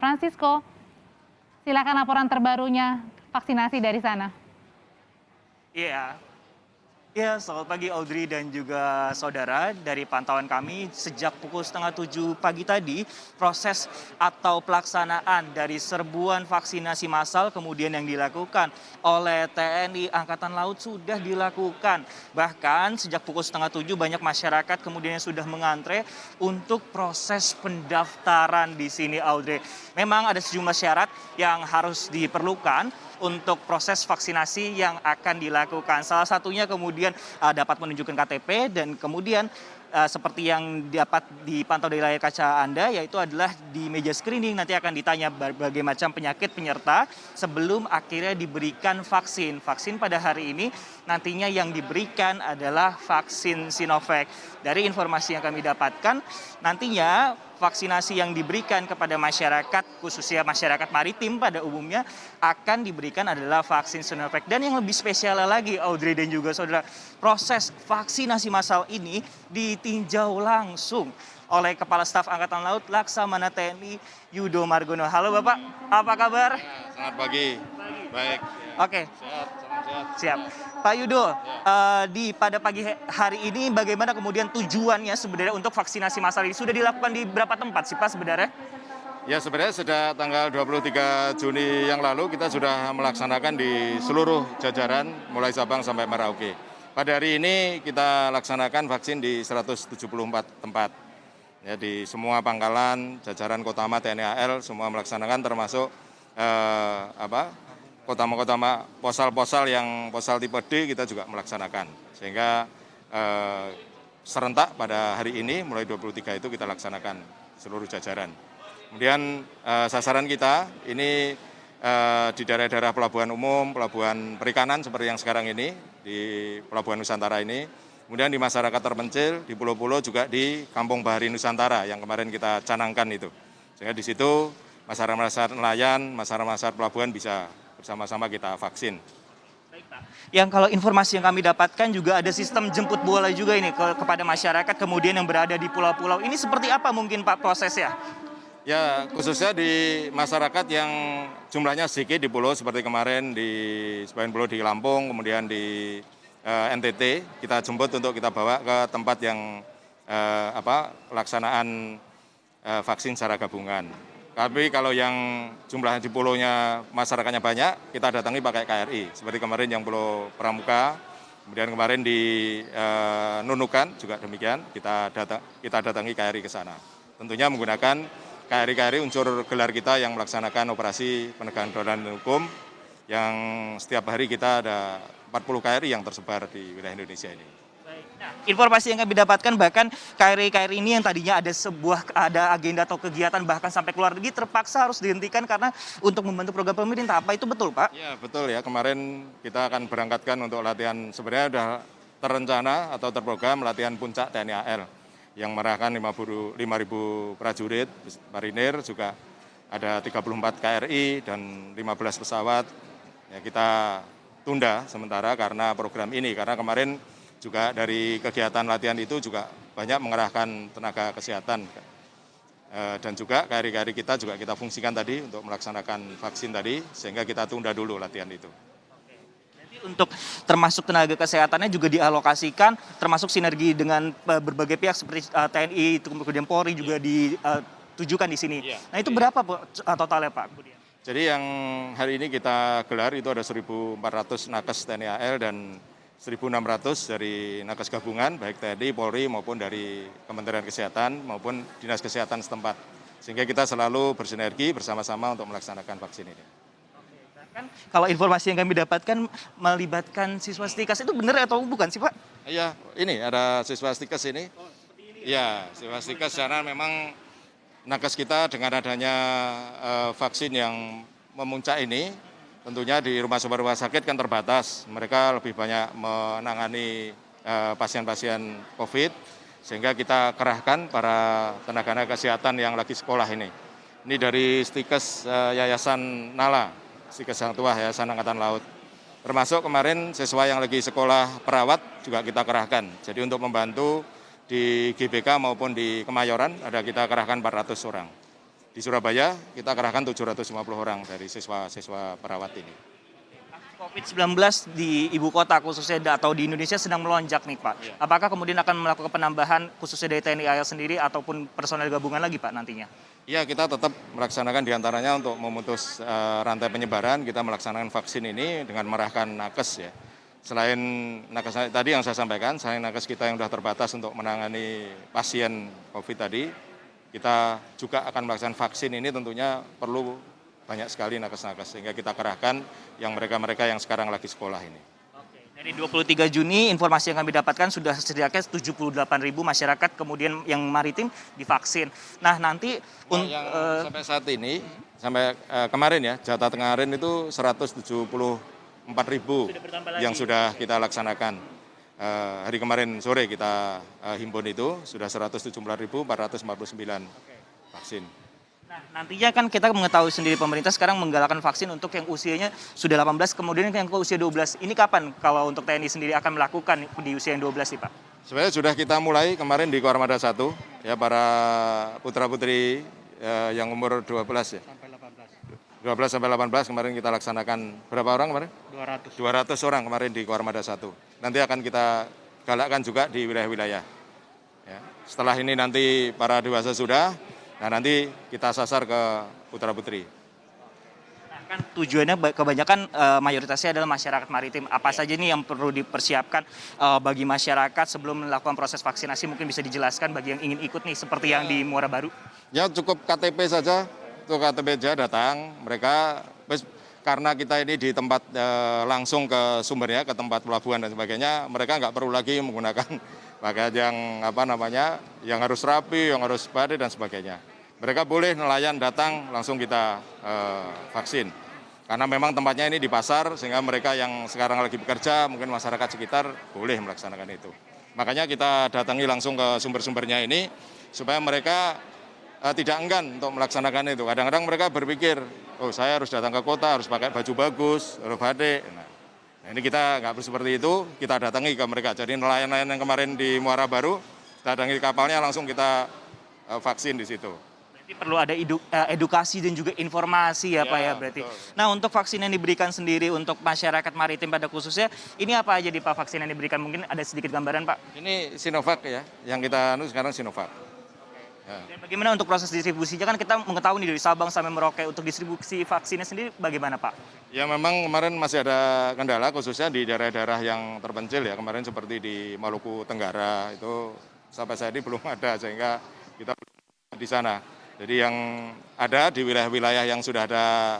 Francisco, silakan laporan terbarunya vaksinasi dari sana. Iya, ya, selamat pagi Audrey dan juga saudara. Dari pantauan kami sejak pukul setengah 7 pagi tadi, proses atau pelaksanaan dari serbuan vaksinasi massal kemudian yang dilakukan oleh TNI Angkatan Laut sudah dilakukan. Bahkan sejak pukul setengah 7 banyak masyarakat kemudian yang sudah mengantre untuk proses pendaftaran di sini Audrey. Memang ada sejumlah syarat yang harus diperlukan untuk proses vaksinasi yang akan dilakukan. Salah satunya kemudian dapat menunjukkan KTP dan kemudian seperti yang dapat dipantau dari layar kaca Anda, yaitu adalah di meja screening nanti akan ditanya berbagai macam penyakit penyerta sebelum akhirnya diberikan vaksin. Vaksin pada hari ini nantinya yang diberikan adalah vaksin Sinovac. Dari informasi yang kami dapatkan, nantinya vaksinasi yang diberikan kepada masyarakat, khususnya masyarakat maritim pada umumnya, akan diberikan adalah vaksin Sinovac. Dan yang lebih spesial lagi, Audrey dan juga saudara, proses vaksinasi massal ini ditinjau langsung oleh Kepala Staf Angkatan Laut Laksamana TNI Yudo Margono. Halo Bapak, apa kabar? Selamat pagi. Baik. Oke. Sehat, salam sehat. Siap. Pak Yudo, pada pagi hari ini bagaimana kemudian tujuannya sebenarnya untuk vaksinasi massal ini? Sudah dilakukan di berapa tempat sih Pak sebenarnya? Ya sebenarnya sudah tanggal 23 Juni yang lalu kita sudah melaksanakan di seluruh jajaran mulai Sabang sampai Merauke. Pada hari ini kita laksanakan vaksin di 174 tempat. Ya, di semua pangkalan, jajaran Kotama TNI AL semua melaksanakan termasuk kotama-kotama posal-posal yang posal tipe D kita juga melaksanakan. Sehingga serentak pada hari ini mulai 23 itu kita laksanakan seluruh jajaran. Kemudian sasaran kita ini di daerah-daerah pelabuhan umum, pelabuhan perikanan seperti yang sekarang ini, di Pelabuhan Nusantara ini. Kemudian di masyarakat terpencil, di pulau-pulau juga di Kampung Bahari Nusantara yang kemarin kita canangkan itu. Sehingga di situ masyarakat nelayan, masyarakat pelabuhan bisa bersama-sama kita vaksin. Baik, Pak. Yang kalau informasi yang kami dapatkan juga ada sistem jemput bola juga ini kepada masyarakat kemudian yang berada di pulau-pulau. Ini seperti apa mungkin Pak prosesnya? Ya, khususnya di masyarakat yang jumlahnya sedikit di pulau seperti kemarin di sebagian pulau di Lampung, kemudian di NTT, kita jemput untuk kita bawa ke tempat yang pelaksanaan vaksin secara gabungan. Tapi kalau yang jumlahnya di pulaunya masyarakatnya banyak, kita datangi pakai KRI. Seperti kemarin yang Pulau Pramuka, kemudian kemarin di Nunukan juga demikian, kita datangi KRI ke sana. Tentunya menggunakan KRI unsur gelar kita yang melaksanakan operasi penegakan kedaulatan hukum, yang setiap hari kita ada 40 KRI yang tersebar di wilayah Indonesia ini. Nah, informasi yang kami dapatkan bahkan KRI ini yang tadinya ada agenda atau kegiatan bahkan sampai keluar negeri terpaksa harus dihentikan karena untuk membantu program pemerintah. Apa itu betul, Pak? Ya, betul ya. Kemarin kita akan berangkatkan untuk latihan, sebenarnya sudah terencana atau terprogram latihan puncak TNI AL yang mengerahkan 5.000 prajurit marinir, juga ada 34 KRI dan 15 pesawat. Ya, kita tunda sementara karena program ini, karena kemarin juga dari kegiatan latihan itu juga banyak mengerahkan tenaga kesehatan dan juga KRI kita juga kita fungsikan tadi untuk melaksanakan vaksin tadi, sehingga kita tunda dulu latihan itu. Jadi untuk termasuk tenaga kesehatannya juga dialokasikan, termasuk sinergi dengan berbagai pihak seperti TNI, kemudian Polri juga ditujukan di sini. Nah itu berapa totalnya Pak? Jadi yang hari ini kita gelar itu ada 1.400 nakes TNI AL dan 1.600 dari nakes gabungan, baik TNI, Polri maupun dari Kementerian Kesehatan maupun Dinas Kesehatan setempat. Sehingga kita selalu bersinergi bersama-sama untuk melaksanakan vaksin ini. Bahkan kalau informasi yang kami dapatkan melibatkan siswa Stikes, itu benar atau bukan sih Pak? Iya, ini ada siswa Stikes ini. Oh, seperti ini. Ya, siswa Stikes karena memang nakes kita dengan adanya vaksin yang memuncak ini, tentunya di rumah sakit kan terbatas. Mereka lebih banyak menangani pasien-pasien COVID, sehingga kita kerahkan para tenaga kesehatan yang lagi sekolah ini. Ini dari Stikes Yayasan Nala, Stikes Hang Tuah Yayasan Angkatan Laut. Termasuk kemarin siswa yang lagi sekolah perawat juga kita kerahkan. Jadi untuk membantu di GBK maupun di Kemayoran ada kita kerahkan 400 orang. Di di Surabaya kita kerahkan 750 orang dari siswa-siswa perawat ini. COVID-19 di ibu kota khususnya atau di Indonesia sedang melonjak nih Pak. Iya. Apakah kemudian akan melakukan penambahan khususnya dari TNI AL sendiri ataupun personel gabungan lagi Pak nantinya? Ya, kita tetap melaksanakan diantaranya untuk memutus rantai penyebaran, kita melaksanakan vaksin ini dengan merahkan nakes ya. Selain nakes tadi yang saya sampaikan, selain nakes kita yang sudah terbatas untuk menangani pasien COVID tadi, kita juga akan melaksanakan vaksin ini tentunya perlu banyak sekali nakes-nakes, sehingga kita kerahkan yang mereka-mereka yang sekarang lagi sekolah ini. Dari 23 Juni, informasi yang kami dapatkan sudah setidaknya 78.000 masyarakat kemudian yang maritim divaksin. Nah nanti Sampai saat ini, sampai kemarin ya, jatah kemarin itu 174.000 yang sudah kita laksanakan. Hari kemarin sore kita himpun itu sudah 174.449 vaksin. Nah, nantinya kan kita mengetahui sendiri pemerintah sekarang menggalakkan vaksin untuk yang usianya sudah 18, kemudian yang ke usia 12. Ini kapan kalau untuk TNI sendiri akan melakukan di usia yang 12 nih Pak? Sebenarnya sudah kita mulai kemarin di Koarmada 1, ya para putra-putri yang umur 12 ya. Sampai 18. 12 sampai 18 kemarin kita laksanakan berapa orang kemarin? 200. 200 orang kemarin di Koarmada 1. Nanti akan kita galakkan juga di wilayah-wilayah. Ya. Setelah ini nanti para dewasa sudah, nah nanti kita sasar ke putra-putri. Nah, kan tujuannya kebanyakan mayoritasnya adalah masyarakat maritim. Apa saja nih yang perlu dipersiapkan bagi masyarakat sebelum melakukan proses vaksinasi? Mungkin bisa dijelaskan bagi yang ingin ikut nih seperti yang di Muara Baru. Ya cukup KTP saja, untuk KTP saja datang. Mereka karena kita ini di tempat langsung ke sumbernya, ke tempat pelabuhan dan sebagainya, mereka nggak perlu lagi menggunakan pakaian yang yang harus rapi, yang harus badai dan sebagainya. Mereka boleh nelayan datang langsung kita vaksin. Karena memang tempatnya ini di pasar, sehingga mereka yang sekarang lagi bekerja, mungkin masyarakat sekitar boleh melaksanakan itu. Makanya kita datangi langsung ke sumber-sumbernya ini, supaya mereka tidak enggan untuk melaksanakan itu. Kadang-kadang mereka berpikir, oh saya harus datang ke kota, harus pakai baju bagus, harus batik. Nah, ini kita nggak perlu seperti itu, kita datangi ke mereka. Jadi nelayan-nelayan yang kemarin di Muara Baru, kita datangi kapalnya, langsung kita vaksin di situ. Berarti perlu ada edukasi dan juga informasi ya Pak ya berarti. Betul. Nah untuk vaksin yang diberikan sendiri untuk masyarakat maritim pada khususnya, ini apa aja di Pak vaksin yang diberikan? Mungkin ada sedikit gambaran Pak? Ini Sinovac ya, yang kita sekarang Sinovac. Ya. Dan bagaimana untuk proses distribusinya? Kan kita mengetahui nih dari Sabang sampai Merauke, untuk distribusi vaksinnya sendiri bagaimana Pak? Ya memang kemarin masih ada kendala khususnya di daerah-daerah yang terpencil ya. Kemarin seperti di Maluku Tenggara itu sampai saat ini belum ada, sehingga kita di sana. Jadi yang ada di wilayah-wilayah yang sudah ada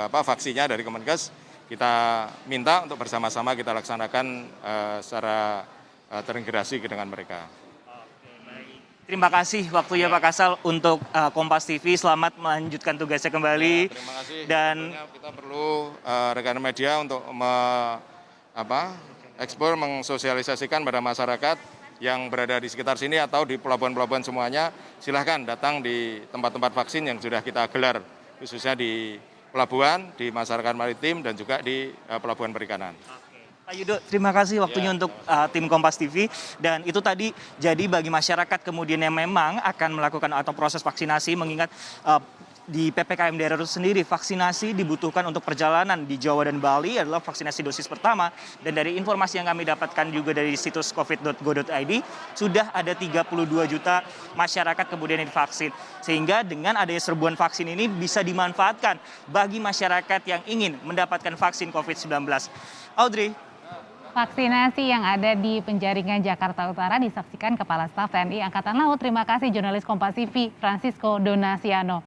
vaksinnya dari Kemenkes, kita minta untuk bersama-sama kita laksanakan secara terintegrasi dengan mereka. Terima kasih waktunya Pak Kasal untuk Kompas TV. Selamat melanjutkan tugasnya kembali. Ya, terima kasih. Dan tentunya kita perlu rekan media untuk ekspor mensosialisasikan pada masyarakat yang berada di sekitar sini atau di pelabuhan-pelabuhan semuanya. Silahkan datang di tempat-tempat vaksin yang sudah kita gelar, khususnya di pelabuhan, di masyarakat maritim, dan juga di pelabuhan perikanan. Pak Yudo, terima kasih waktunya untuk tim Kompas TV. Dan itu tadi jadi bagi masyarakat kemudian yang memang akan melakukan atau proses vaksinasi, mengingat di PPKM daerah itu sendiri vaksinasi dibutuhkan untuk perjalanan di Jawa dan Bali adalah vaksinasi dosis pertama. Dan dari informasi yang kami dapatkan juga dari situs covid.go.id, sudah ada 32 juta masyarakat kemudian yang divaksin. Sehingga dengan adanya serbuan vaksin ini bisa dimanfaatkan bagi masyarakat yang ingin mendapatkan vaksin COVID-19. Audrey. Vaksinasi yang ada di Penjaringan Jakarta Utara disaksikan Kepala Staf TNI Angkatan Laut. Terima kasih jurnalis Kompas TV Francisco Donasiano.